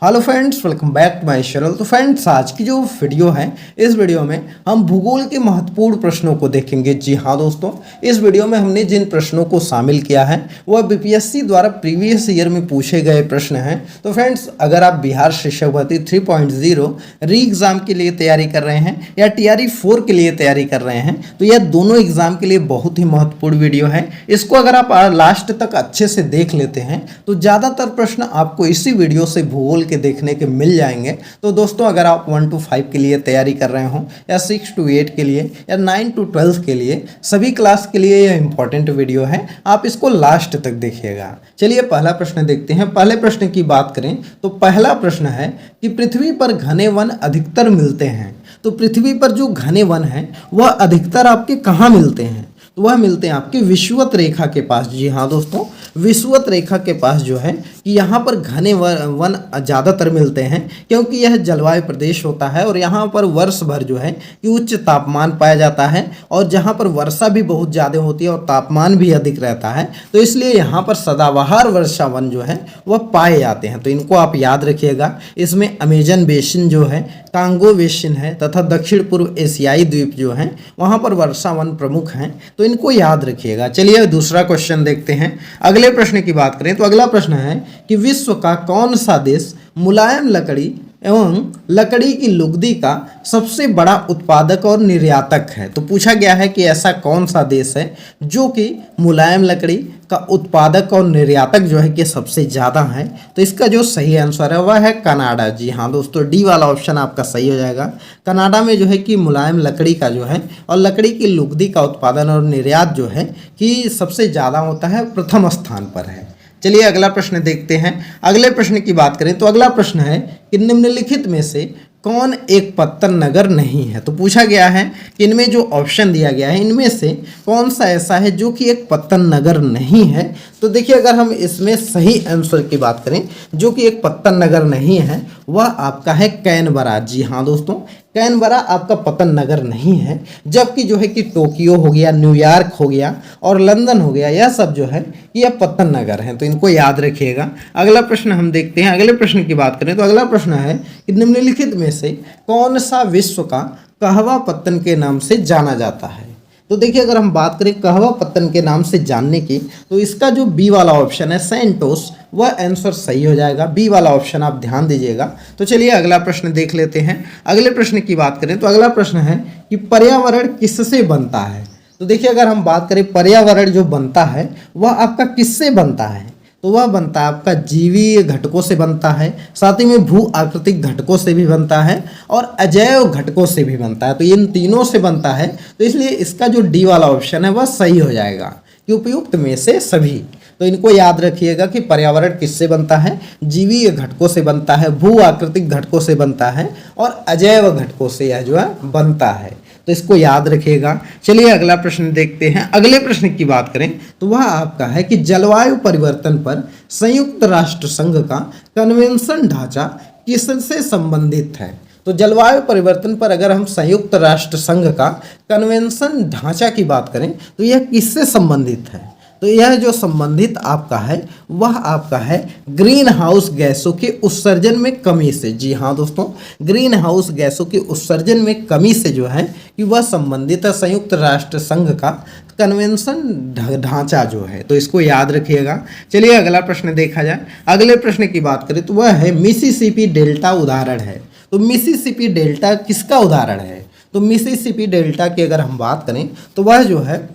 Hello friends, welcome back to my channel. तो friends, आज की जो वीडियो है, इस वीडियो में हम भूगोल के महत्वपूर्ण प्रश्नों को देखेंगे। जी हाँ दोस्तों, इस वीडियो में हमने जिन प्रश्नों को शामिल किया है वह बीपीएससी द्वारा प्रीवियस ईयर में पूछे गए प्रश्न हैं। तो फ्रेंड्स, अगर आप बिहार शिक्षक भर्ती 3.0 री एग्ज़ाम के लिए तैयारी कर रहे हैं या TRE 4 के लिए तैयारी कर रहे हैं, तो यह दोनों एग्जाम के लिए बहुत ही महत्वपूर्ण वीडियो है। इसको अगर आप लास्ट तक अच्छे से देख लेते हैं तो ज़्यादातर प्रश्न आपको इसी वीडियो से भूगोल के देखने के मिल जाएंगे। तो दोस्तों, अगर आप 1 to 5 के लिए तैयारी कर रहे हो या 6 to 8 के लिए या 9 to 12 के लिए, सभी क्लास के लिए यह इंपॉर्टेंट वीडियो है। आप इसको लास्ट तक देखिएगा। चलिए पहला प्रश्न देखते हैं। पहले प्रश्न की बात करें तो पहला प्रश्न है कि पृथ्वी पर घने वन अधिकतर मिलते हैं। तो पृथ्वी पर जो घने वन हैं वह अधिकतर आपके कहाँ मिलते हैं? तो वह मिलते हैं आपके विषुवत रेखा के पास। जी हाँ दोस्तों, विषुवत रेखा के पास जो है कि यहाँ पर घने वन ज़्यादातर मिलते हैं, क्योंकि यह जलवायु प्रदेश होता है और यहाँ पर वर्ष भर जो है कि उच्च तापमान पाया जाता है, और जहाँ पर वर्षा भी बहुत ज़्यादा होती है और तापमान भी अधिक रहता है, तो इसलिए यहाँ पर सदाबहार वर्षा वन जो है वह पाए जाते हैं। तो इनको आप याद रखिएगा। इसमें अमेजन बेसिन जो है, कांगो बेसिन है तथा दक्षिण पूर्व एशियाई द्वीप जो हैं वहाँ पर वर्षा वन प्रमुख हैं। तो इनको याद रखिएगा। चलिए दूसरा क्वेश्चन देखते हैं। अगले प्रश्न की बात करें तो अगला प्रश्न है कि विश्व का कौन सा देश मुलायम लकड़ी एवं लकड़ी की लुगदी का सबसे बड़ा उत्पादक और निर्यातक है? तो पूछा गया है कि ऐसा कौन सा देश है जो कि मुलायम लकड़ी का उत्पादक और निर्यातक जो है कि सबसे ज़्यादा है? तो इसका जो सही आंसर है वह है कनाडा। जी हाँ दोस्तों, डी वाला ऑप्शन आपका सही हो जाएगा। कनाडा में जो है कि मुलायम लकड़ी का जो है और लकड़ी की लुगदी का उत्पादन और निर्यात जो है कि सबसे ज़्यादा होता है, प्रथम स्थान पर है। चलिए अगला प्रश्न देखते हैं। अगले प्रश्न की बात करें तो अगला प्रश्न है कि निम्नलिखित में से कौन एक पत्तन नगर नहीं है? तो पूछा गया है कि इनमें जो ऑप्शन दिया गया है इनमें से कौन सा ऐसा है जो कि एक पत्तन नगर नहीं है? तो देखिए, अगर हम इसमें सही आंसर की बात करें जो कि एक पत्तन नगर नहीं है, वह आपका है कैनबरा। जी हाँ दोस्तों, कैनबरा आपका पत्तन नगर नहीं है, जबकि जो है कि टोक्यो हो गया, न्यूयॉर्क हो गया और लंदन हो गया, यह सब जो है यह पत्तन नगर हैं। तो इनको याद रखिएगा। अगला प्रश्न हम देखते हैं। अगले प्रश्न की बात करें तो अगला प्रश्न है कि निम्नलिखित में से कौन सा विश्व का कहवा पत्तन के नाम से जाना जाता है? तो देखिए, अगर हम बात करें कहवा पत्तन के नाम से जानने की, तो इसका जो बी वाला ऑप्शन है सेंटोस, वह आंसर सही हो जाएगा। बी वाला ऑप्शन आप ध्यान दीजिएगा। तो चलिए अगला प्रश्न देख लेते हैं। अगले प्रश्न की बात करें तो अगला प्रश्न है कि पर्यावरण किससे बनता है? तो देखिए, अगर हम बात करें पर्यावरण जो बनता है वह आपका किससे बनता है? तो वह बनता है आपका जीवीय घटकों से बनता है, साथ ही में भू आकृतिक घटकों से भी बनता है और अजैव घटकों से भी बनता है। तो इन तीनों से बनता है, तो इसलिए इसका जो डी वाला ऑप्शन है वह सही हो जाएगा कि उपयुक्त में से सभी। तो इनको याद रखिएगा कि पर्यावरण किससे बनता है? जीवीय घटकों से बनता है, भू आकृतिक घटकों से बनता है और अजैव घटकों से यह जो है बनता है। तो इसको याद रखिएगा। चलिए अगला प्रश्न देखते हैं। अगले प्रश्न की बात करें तो वह आपका है कि जलवायु परिवर्तन पर संयुक्त राष्ट्र संघ का कन्वेंशन ढांचा किससे संबंधित है? तो जलवायु परिवर्तन पर अगर हम संयुक्त राष्ट्र संघ का कन्वेंशन ढांचा की बात करें तो यह किससे संबंधित है? तो यह जो संबंधित आपका है वह आपका है ग्रीन हाउस गैसों के उत्सर्जन में कमी से। जी हाँ दोस्तों, ग्रीन हाउस गैसों के उत्सर्जन में कमी से जो है कि वह संबंधित है संयुक्त राष्ट्र संघ का कन्वेंशन ढांचा जो है। तो इसको याद रखिएगा। चलिए अगला प्रश्न देखा जाए। अगले प्रश्न की बात करें तो वह है मिसिसिपी डेल्टा उदाहरण है। तो मिसिसिपी डेल्टा किसका उदाहरण है? तो मिसिसिपी डेल्टा की अगर हम बात करें तो वह जो है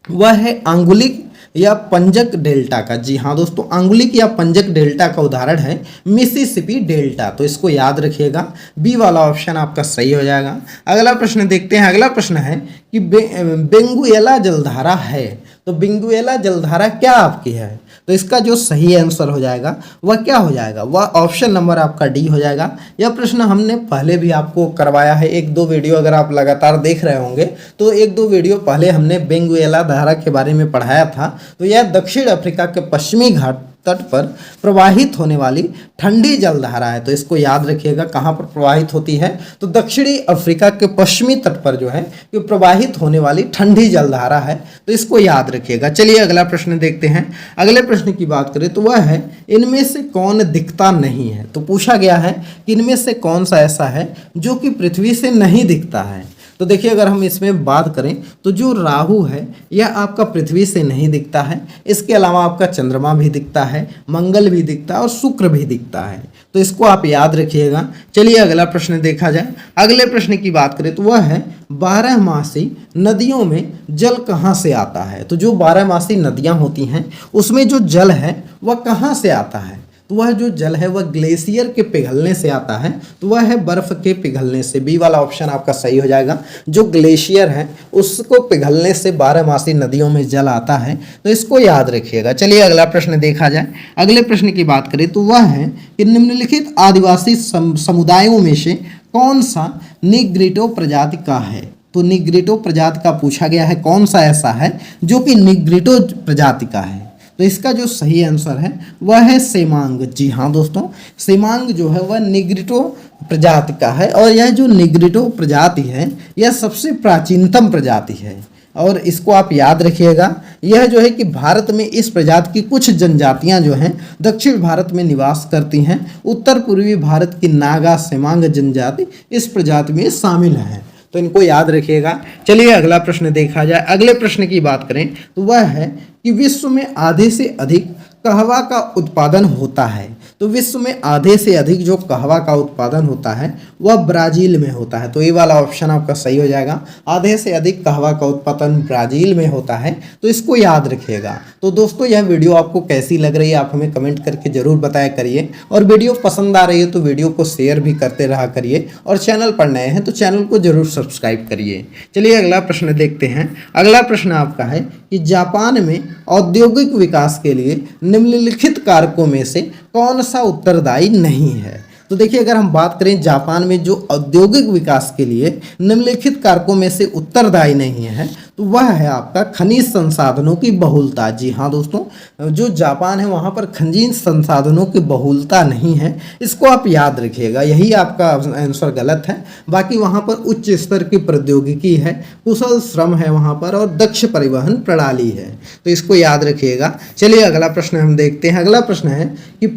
वह है आंगुलिक या पंजक डेल्टा का। जी हाँ दोस्तों, आंगुलिक या पंजक डेल्टा का उदाहरण है मिसिसिपी डेल्टा। तो इसको याद रखिएगा। बी वाला ऑप्शन आपका सही हो जाएगा। अगला प्रश्न देखते हैं। अगला प्रश्न है कि बेंगुएला जलधारा है। तो बेंगुएला जलधारा क्या आपकी है? तो इसका जो सही आंसर हो जाएगा वह क्या हो जाएगा? वह ऑप्शन नंबर आपका डी हो जाएगा। यह प्रश्न हमने पहले भी आपको करवाया है। एक दो वीडियो अगर आप लगातार देख रहे होंगे तो एक दो वीडियो पहले हमने बेंगुएला धारा के बारे में पढ़ाया था। तो यह दक्षिण अफ्रीका के पश्चिमी घाट तट पर प्रवाहित होने वाली ठंडी जलधारा है। तो इसको याद रखिएगा, कहाँ पर प्रवाहित होती है, तो दक्षिणी अफ्रीका के पश्चिमी तट पर जो है ये प्रवाहित होने वाली ठंडी जलधारा है। तो इसको याद रखिएगा। चलिए अगला प्रश्न देखते हैं। अगले प्रश्न की बात करें तो वह है इनमें से कौन दिखता नहीं है। तो पूछा गया है कि इनमें से कौन सा ऐसा है जो कि पृथ्वी से नहीं दिखता है। तो देखिए अगर हम इसमें बात करें तो जो राहु है यह आपका पृथ्वी से नहीं दिखता है। इसके अलावा आपका चंद्रमा भी दिखता है, मंगल भी दिखता है और शुक्र भी दिखता है। तो इसको आप याद रखिएगा। चलिए अगला प्रश्न देखा जाए। अगले प्रश्न की बात करें तो वह है 12मासी नदियों में जल कहाँ से आता है। तो जो 12मासी नदियाँ होती हैं उसमें जो जल है वह कहाँ से आता है। तो वह जो जल है वह ग्लेशियर के पिघलने से आता है। तो वह है बर्फ के पिघलने से। बी वाला ऑप्शन आपका सही हो जाएगा। जो ग्लेशियर है उसको पिघलने से 12मासी नदियों में जल आता है। तो इसको याद रखिएगा। चलिए अगला प्रश्न देखा जाए। अगले प्रश्न की बात करें तो वह है कि निम्नलिखित आदिवासी समुदायों में से कौन सा निग्रिटो प्रजाति का है। तो निग्रिटो प्रजाति का पूछा गया है, कौन सा ऐसा है जो कि निग्रिटो प्रजाति का है। तो इसका जो सही आंसर है वह है सेमांग। जी हाँ दोस्तों, सेमांग जो है वह निग्रिटो प्रजाति का है। और यह जो निग्रिटो प्रजाति है यह सबसे प्राचीनतम प्रजाति है। और इसको आप याद रखिएगा। यह जो है कि भारत में इस प्रजाति की कुछ जनजातियां जो हैं दक्षिण भारत में निवास करती हैं। उत्तर पूर्वी भारत की नागा सेमांग जनजाति इस प्रजाति में शामिल है। तो इनको याद रखिएगा। चलिए अगला प्रश्न देखा जाए। अगले प्रश्न की बात करें तो वह है कि विश्व में आधे से अधिक कहवा का उत्पादन होता है। तो विश्व में आधे से अधिक जो कहवा का उत्पादन होता है वह ब्राज़ील में होता है। तो ये वाला ऑप्शन आपका सही हो जाएगा। आधे से अधिक कहवा का उत्पादन ब्राज़ील में होता है। तो इसको याद रखिएगा। तो दोस्तों यह वीडियो आपको कैसी लग रही है आप हमें कमेंट करके ज़रूर बताया करिए। और वीडियो पसंद आ रही है तो वीडियो को शेयर भी करते रहा करिए। और चैनल पर नए हैं तो चैनल को ज़रूर सब्सक्राइब करिए। चलिए अगला प्रश्न देखते हैं। अगला प्रश्न आपका है कि जापान में औद्योगिक विकास के लिए निम्नलिखित कारकों में से कौन सा उत्तरदायी नहीं है। तो देखिए अगर हम बात करें जापान में जो औद्योगिक विकास के लिए निम्नलिखित कारकों में से उत्तरदायी नहीं है तो वह है आपका खनिज संसाधनों की बहुलता। जी हाँ दोस्तों, जो जापान है वहाँ पर खनिज संसाधनों की बहुलता नहीं है। इसको आप याद रखिएगा। यही आपका आंसर गलत है। बाकी वहाँ पर उच्च स्तर की प्रौद्योगिकी है, कुशल श्रम है वहाँ पर और दक्ष परिवहन प्रणाली है। तो इसको याद रखिएगा। चलिए अगला प्रश्न हम देखते हैं। अगला प्रश्न है कि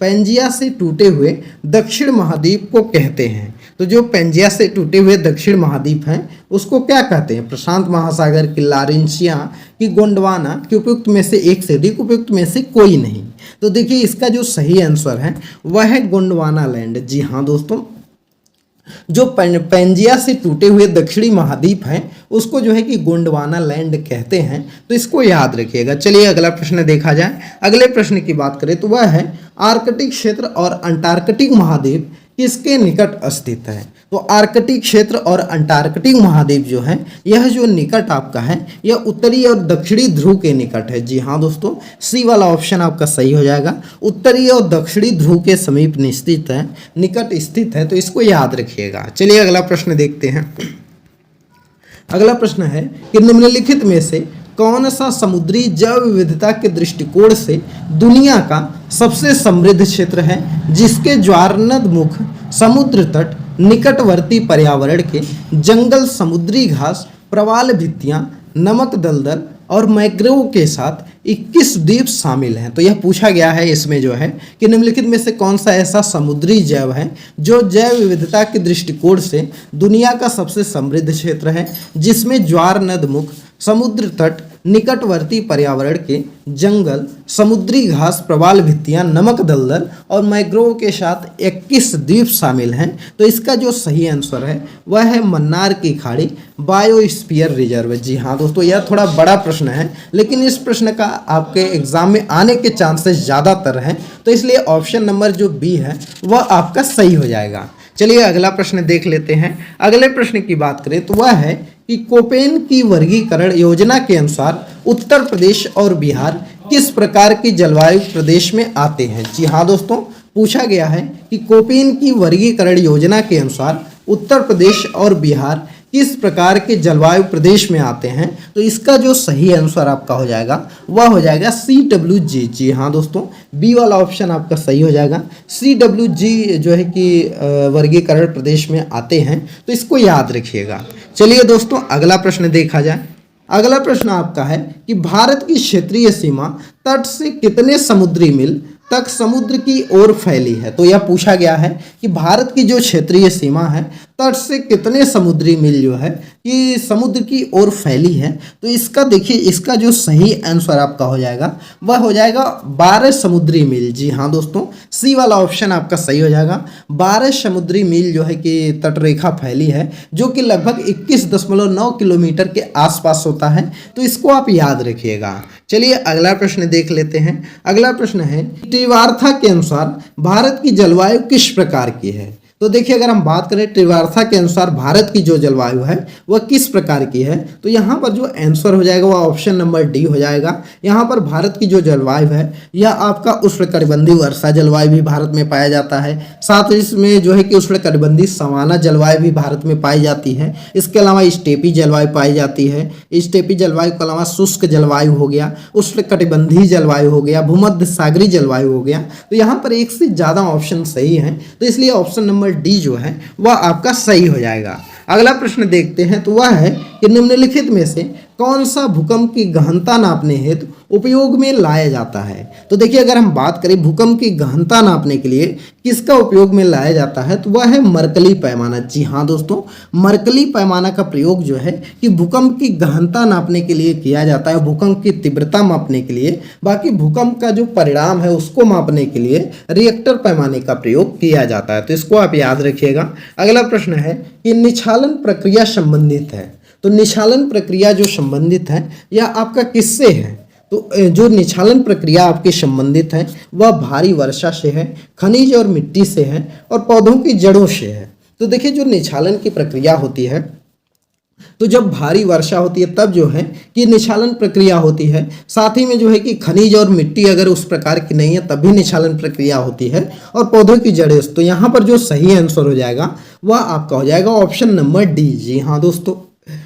पैंजिया से टूटे हुए दक्षिण महाद्वीप को कहते हैं। तो जो पैंजिया से टूटे हुए दक्षिण महाद्वीप हैं उसको क्या कहते हैं। प्रशांत महासागर की लारेंशिया की गोंडवाना की उपयुक्त में से एक से अधिक, उपयुक्त में से कोई नहीं। तो देखिए इसका जो सही आंसर है वह है गोंडवाना लैंड। जी हाँ दोस्तों, जो पैंजिया से टूटे हुए दक्षिणी महाद्वीप हैं उसको जो है कि गोंडवाना लैंड कहते हैं। तो इसको याद रखिएगा। चलिए अगला प्रश्न देखा जाए। अगले प्रश्न की बात करें तो वह है आर्कटिक क्षेत्र और अंटार्कटिक महाद्वीप किसके निकट स्थित है। तो आर्कटिक क्षेत्र और अंटार्कटिक महाद्वीप जो है यह जो निकट आपका है यह उत्तरी और दक्षिणी ध्रुव के निकट है। जी हाँ दोस्तों, सी वाला ऑप्शन आपका सही हो जाएगा। उत्तरी और दक्षिणी ध्रुव के समीप स्थित है, निकट स्थित है। तो इसको याद रखिएगा। चलिए अगला प्रश्न देखते हैं। अगला प्रश्न है कि निम्नलिखित में से कौन सा समुद्री जैव विविधता के दृष्टिकोण से दुनिया का सबसे समृद्ध क्षेत्र है, जिसके ज्वारनदमुख समुद्र तट, निकटवर्ती पर्यावरण के जंगल, समुद्री घास, प्रवाल भित्तियां, नमक दलदल और मैंग्रोव के साथ 21 द्वीप शामिल हैं। तो यह पूछा गया है इसमें जो है कि निम्नलिखित में से कौन सा ऐसा समुद्री जैव है जो जैव विविधता के दृष्टिकोण से दुनिया का सबसे समृद्ध क्षेत्र है, जिसमें ज्वार नदमुख, समुद्र तट, निकटवर्ती पर्यावरण के जंगल, समुद्री घास, प्रवाल भित्तियां, नमक दलदल और मैंग्रोव के साथ 21 द्वीप शामिल हैं। तो इसका जो सही आंसर है वह है मन्नार की खाड़ी बायोस्फीयर रिजर्व। जी हाँ दोस्तों, यह थोड़ा बड़ा प्रश्न है लेकिन इस प्रश्न का आपके एग्जाम में आने के चांसेस ज़्यादातर हैं। तो इसलिए ऑप्शन नंबर जो बी है वह आपका सही हो जाएगा। चलिए अगला प्रश्न देख लेते हैं। अगले प्रश्न की बात करें तो वह है कि कोपेन की वर्गीकरण योजना के अनुसार उत्तर प्रदेश और बिहार किस प्रकार की जलवायु प्रदेश में आते हैं। जी हाँ दोस्तों, पूछा गया है कि कोपेन की वर्गीकरण योजना के अनुसार उत्तर प्रदेश और बिहार किस प्रकार के जलवायु प्रदेश में आते हैं? तो इसका जो सही आंसर आपका हो जाएगा वह हो जाएगा CWG। जी हाँ दोस्तों, बी वाला ऑप्शन आपका सही हो जाएगा। CWG जो है कि वर्गीकरण प्रदेश में आते हैं, तो इसको याद रखिएगा। चलिए दोस्तों, अगला प्रश्न देखा जाए। अगला प्रश्न आपका है कि भारत की क्षेत्रीय सीमा तट से कितने समुद्री मील तक समुद्र की ओर फैली है? तो यह पूछा गया है कि भारत की जो क्षेत्रीय सीमा है तट से कितने समुद्री मील जो है कि समुद्र की ओर फैली है। तो इसका देखिए, इसका जो सही आंसर आपका हो जाएगा वह हो जाएगा 12 समुद्री मील। जी हाँ दोस्तों, सी वाला ऑप्शन आपका सही हो जाएगा। 12 समुद्री मील जो है कि तटरेखा फैली है, जो कि लगभग 21.9 किलोमीटर के आसपास होता है। तो इसको आप याद रखिएगा। चलिए अगला प्रश्न देख लेते हैं। अगला प्रश्न है, त्रिवार्था के अनुसार भारत की जलवायु किस प्रकार की है? तो देखिए, अगर हम बात करें त्रिवार्था के अनुसार भारत की जो जलवायु है वह किस प्रकार की है, तो यहाँ पर जो आंसर हो जाएगा वह ऑप्शन नंबर डी हो जाएगा। यहाँ पर भारत की जो जलवायु है यह आपका उष्णकटिबंधीय वर्षा जलवायु भी भारत में पाया जाता है। साथ ही इसमें जो है कि उष्णकटिबंधीय सवाना जलवायु भी भारत में पाई जाती है। इसके अलावा स्टेपी जलवायु पाई जाती है। स्टेपी जलवायु के अलावा शुष्क जलवायु हो गया, उष्णकटिबंधीय जलवायु हो गया, भूमध्य सागरीय जलवायु हो गया। तो यहाँ पर एक से ज़्यादा ऑप्शन सही है, तो इसलिए ऑप्शन नंबर डी जो है वह आपका सही हो जाएगा। अगला प्रश्न देखते हैं, तो वह है कि निम्नलिखित में से कौन सा भूकंप की गहनता नापने हेतु उपयोग में लाया जाता है? तो देखिए, अगर हम बात करें भूकंप की गहनता नापने के लिए किसका उपयोग में लाया जाता है, तो वह है मर्कली पैमाना। जी हाँ दोस्तों, मर्कली पैमाना का प्रयोग जो है कि भूकंप की गहनता नापने के लिए किया जाता है, भूकंप की तीव्रता मापने के लिए। बाकी भूकंप का जो परिणाम है उसको मापने के लिए रिएक्टर पैमाने का प्रयोग किया जाता है। तो इसको आप याद रखिएगा। अगला प्रश्न है कि निछालन प्रक्रिया संबंधित है। तो निछालन प्रक्रिया जो संबंधित है यह आपका किससे है? तो जो निछालन प्रक्रिया आपकी संबंधित है वह भारी वर्षा से है, खनिज और मिट्टी से है और पौधों की जड़ों से है। तो देखिए, जो निछालन की प्रक्रिया होती है, तो जब भारी वर्षा होती है तब जो है कि निछालन प्रक्रिया होती है। साथ ही में जो है कि खनिज और मिट्टी अगर उस प्रकार की नहीं है तब भी निछालन प्रक्रिया होती है, और पौधों की जड़ें। तो यहाँ पर जो सही आंसर हो जाएगा वह आपका हो जाएगा ऑप्शन नंबर डी। जी हाँ दोस्तों,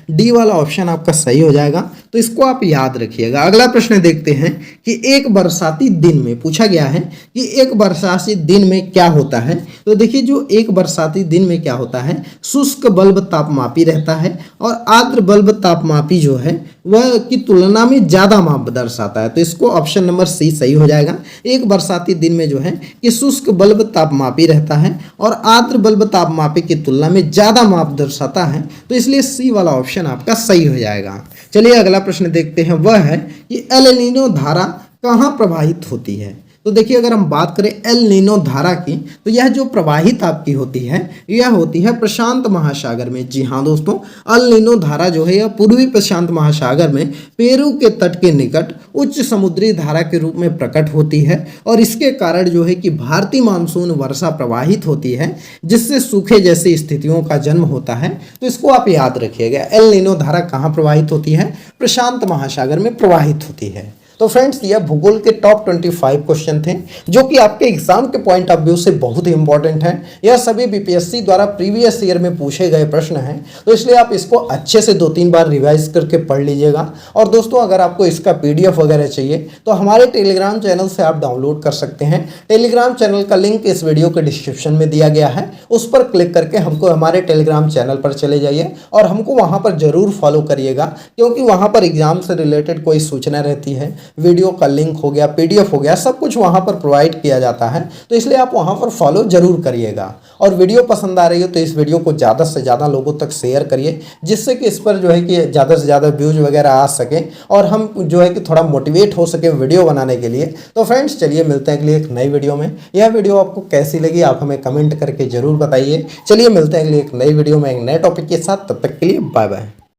डी वाला ऑप्शन आपका सही हो जाएगा। तो इसको आप याद रखिएगा। अगला प्रश्न देखते हैं कि एक बरसाती दिन में पूछा गया है कि एक बरसाती दिन में क्या होता है। तो देखिए, जो एक बरसाती दिन में क्या होता है, शुष्क बल्ब तापमापी रहता है और आर्द्र बल्ब तापमापी जो है वह की तुलना में ज़्यादा माप दर्शाता है। तो इसको ऑप्शन नंबर सी सही हो जाएगा। एक बरसाती दिन में जो है कि शुष्क बल्ब तापमापी रहता है और आर्द्र बल्ब तापमापी की तुलना में ज़्यादा माप दर्शाता है। तो इसलिए सी वाला ऑप्शन आपका सही हो जाएगा। चलिए अगला प्रश्न देखते हैं, वह है कि एल नीनो धारा कहाँ प्रवाहित होती है। तो देखिए, अगर हम बात करें एल नीनो धारा की, तो यह जो प्रवाहित आपकी होती है यह होती है प्रशांत महासागर में। जी हाँ दोस्तों, एल नीनो धारा जो है यह पूर्वी प्रशांत महासागर में पेरू के तट के निकट उच्च समुद्री धारा के रूप में प्रकट होती है, और इसके कारण जो है कि भारतीय मानसून वर्षा प्रवाहित होती है, जिससे सूखे जैसी स्थितियों का जन्म होता है। तो इसको आप याद रखिएगा। एल नीनो धारा कहाँ प्रवाहित होती है? प्रशांत महासागर में प्रवाहित होती है। तो फ्रेंड्स, यह भूगोल के टॉप 25 क्वेश्चन थे जो कि आपके एग्जाम के पॉइंट ऑफ व्यू से बहुत ही इंपॉर्टेंट हैं। यह सभी बीपीएससी द्वारा प्रीवियस ईयर में पूछे गए प्रश्न हैं, तो इसलिए आप इसको अच्छे से 2-3 बार रिवाइज करके पढ़ लीजिएगा। और दोस्तों, अगर आपको इसका पीडीएफ वगैरह चाहिए तो हमारे टेलीग्राम चैनल से आप डाउनलोड कर सकते हैं। टेलीग्राम चैनल का लिंक इस वीडियो के डिस्क्रिप्शन में दिया गया है, उस पर क्लिक करके हमको हमारे टेलीग्राम चैनल पर चले जाइए और हमको वहाँ पर जरूर फॉलो करिएगा, क्योंकि वहाँ पर एग्जाम से रिलेटेड कोई सूचना रहती है, वीडियो का लिंक हो गया, पीडीएफ हो गया, सब कुछ वहां पर प्रोवाइड किया जाता है। तो इसलिए आप वहां पर फॉलो जरूर करिएगा। और वीडियो पसंद आ रही हो तो इस वीडियो को ज़्यादा से ज़्यादा लोगों तक शेयर करिए, जिससे कि इस पर जो है कि ज़्यादा से ज़्यादा व्यूज वगैरह आ सके और हम जो है कि थोड़ा मोटिवेट हो सके वीडियो बनाने के लिए। तो फ्रेंड्स, चलिए मिलते हैं अगली एक नई वीडियो में। यह वीडियो आपको कैसी लगी आप हमें कमेंट करके जरूर बताइए। चलिए मिलते हैं अगली एक नई वीडियो में एक नए टॉपिक के साथ। तब तक के लिए बाय बाय।